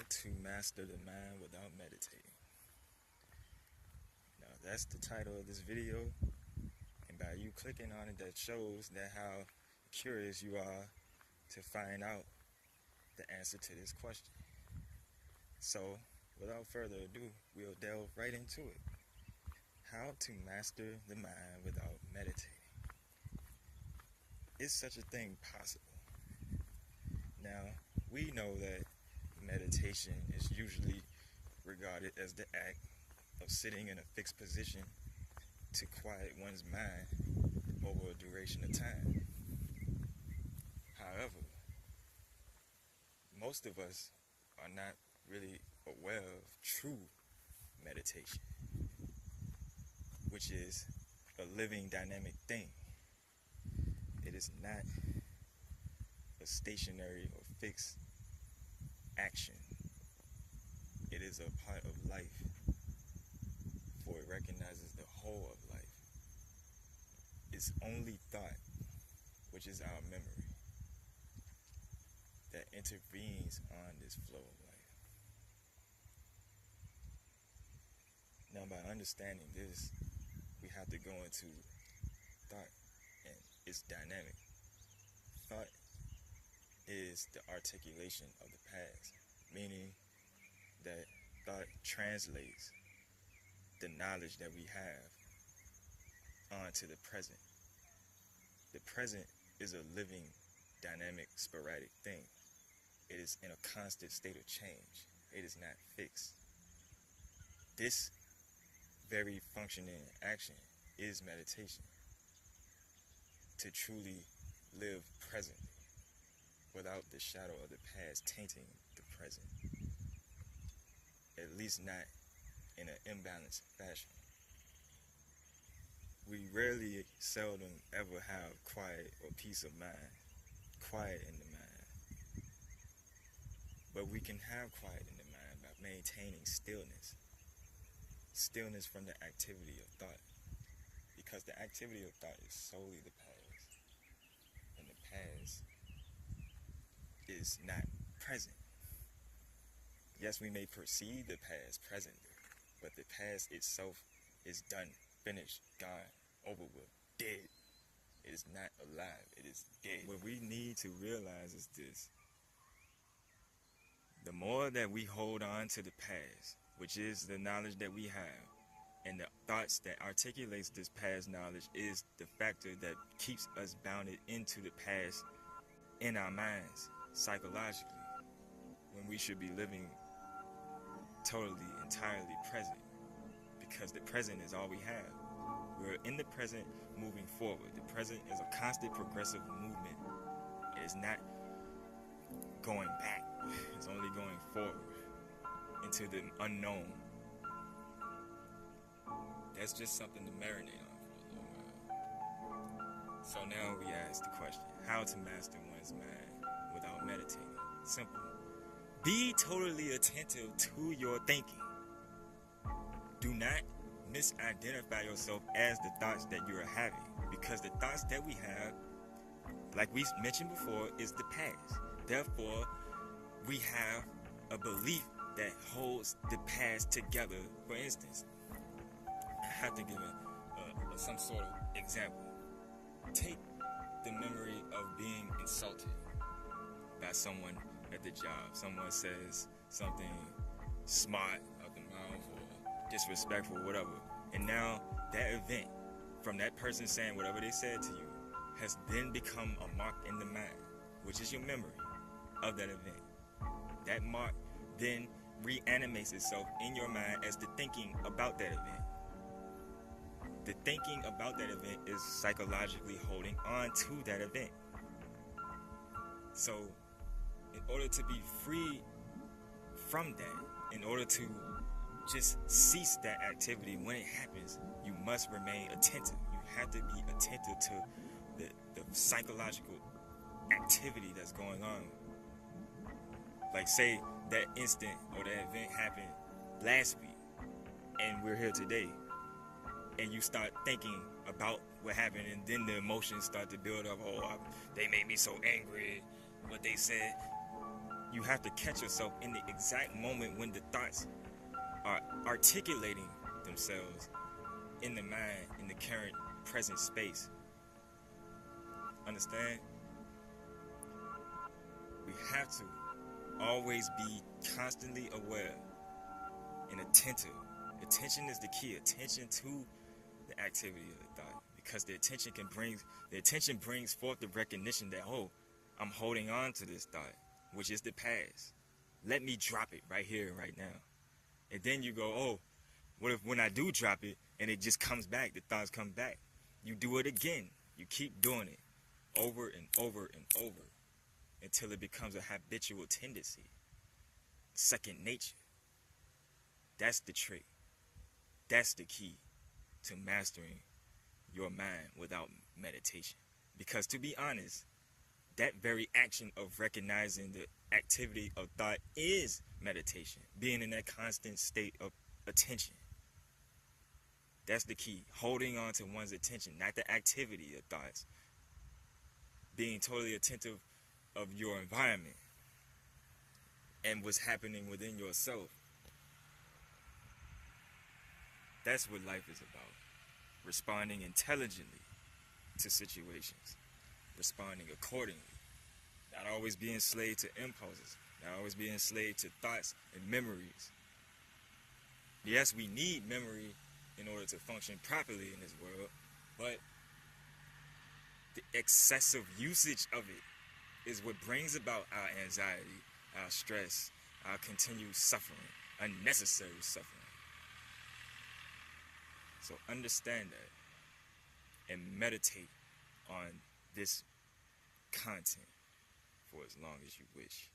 to Master the Mind Without Meditating. Now, that's the title of this video, and by you clicking on it, that shows that how curious you are to find out the answer to this question. So, without further ado, we'll delve right into it. How to master the mind without meditating. Is such a thing possible? Now, we know that meditation is usually regarded as the act of sitting in a fixed position to quiet one's mind over a duration of time. However, most of us are not really aware of true meditation, which is a living, dynamic thing. It is not a stationary or fixed action. It is a part of life, for it recognizes the whole of life. It's only thought, which is our memory, that intervenes on this flow of life. Now, by understanding this, we have to go into thought and its dynamic. Thought is the articulation of the past, meaning that thought translates the knowledge that we have onto the present. The present is a living, dynamic, sporadic thing. It is in a constant state of change. It is not fixed. This very functioning action is meditation. To truly live presently without the shadow of the past tainting the present. At least not in an imbalanced fashion. We rarely, seldom, ever have quiet or peace of mind, quiet in the mind. But we can have quiet in the mind by maintaining stillness. Stillness from the activity of thought. Because the activity of thought is solely the past. And the past is not present. Yes, we may perceive the past presently, but the past itself is done, finished, gone, over with, dead. It is not alive, it is dead. What we need to realize is this. The more that we hold on to the past, which is the knowledge that we have, and the thoughts that articulates this past knowledge is the factor that keeps us bounded into the past in our minds, psychologically, when we should be living totally, entirely present, because the present is all we have. We're in the present, moving forward. The present is a constant progressive movement. It is not going back. It's only going forward into the unknown. That's just something to marinate on for a little while. So now we ask the question, how to master one's mind without meditating? Simple. Be totally attentive to your thinking. Do not misidentify yourself as the thoughts that you are having, because the thoughts that we have, like we mentioned before, is the past. Therefore, we have a belief that holds the past together. For instance, I have to give some sort of example. Take the memory of being insulted by someone at the job. Someone says something smart out the mouth or disrespectful, whatever. And now that event, from that person saying whatever they said to you, has then become a mark in the mind, which is your memory of that event. That mark then reanimates itself in your mind as the thinking about that event. The thinking about that event is psychologically holding on to that event. So, in order to be free from that, in order to just cease that activity when it happens, you must remain attentive. You have to be attentive to the psychological activity that's going on. Like, say that instant or that event happened last week and we're here today, and you start thinking about what happened, and then the emotions start to build up. Oh, they made me so angry, what they said. You have to catch yourself in the exact moment when the thoughts are articulating themselves in the mind, in the current present space. Understand? We have to always be constantly aware and attentive. Attention is the key. Attention to the activity of the thought, because the attention brings forth the recognition that, oh, I'm holding on to this thought, which is the past. Let me drop it right here and right now. And then you go, oh, what if when I do drop it and it just comes back, the thoughts come back? You do it again. You keep doing it over and over and over until it becomes a habitual tendency, second nature. That's the trick. That's the key to mastering your mind without meditation. Because to be honest, that very action of recognizing the activity of thought is meditation, being in that constant state of attention. That's the key. Holding on to one's attention, not the activity of thoughts. Being totally attentive of your environment and what's happening within yourself. That's what life is about. Responding intelligently to situations. Responding accordingly. Not always being enslaved to impulses. Not always being enslaved to thoughts and memories. Yes, we need memory in order to function properly in this world, but the excessive usage of it is what brings about our anxiety, our stress, our continued suffering, unnecessary suffering. So understand that and meditate on this content for as long as you wish.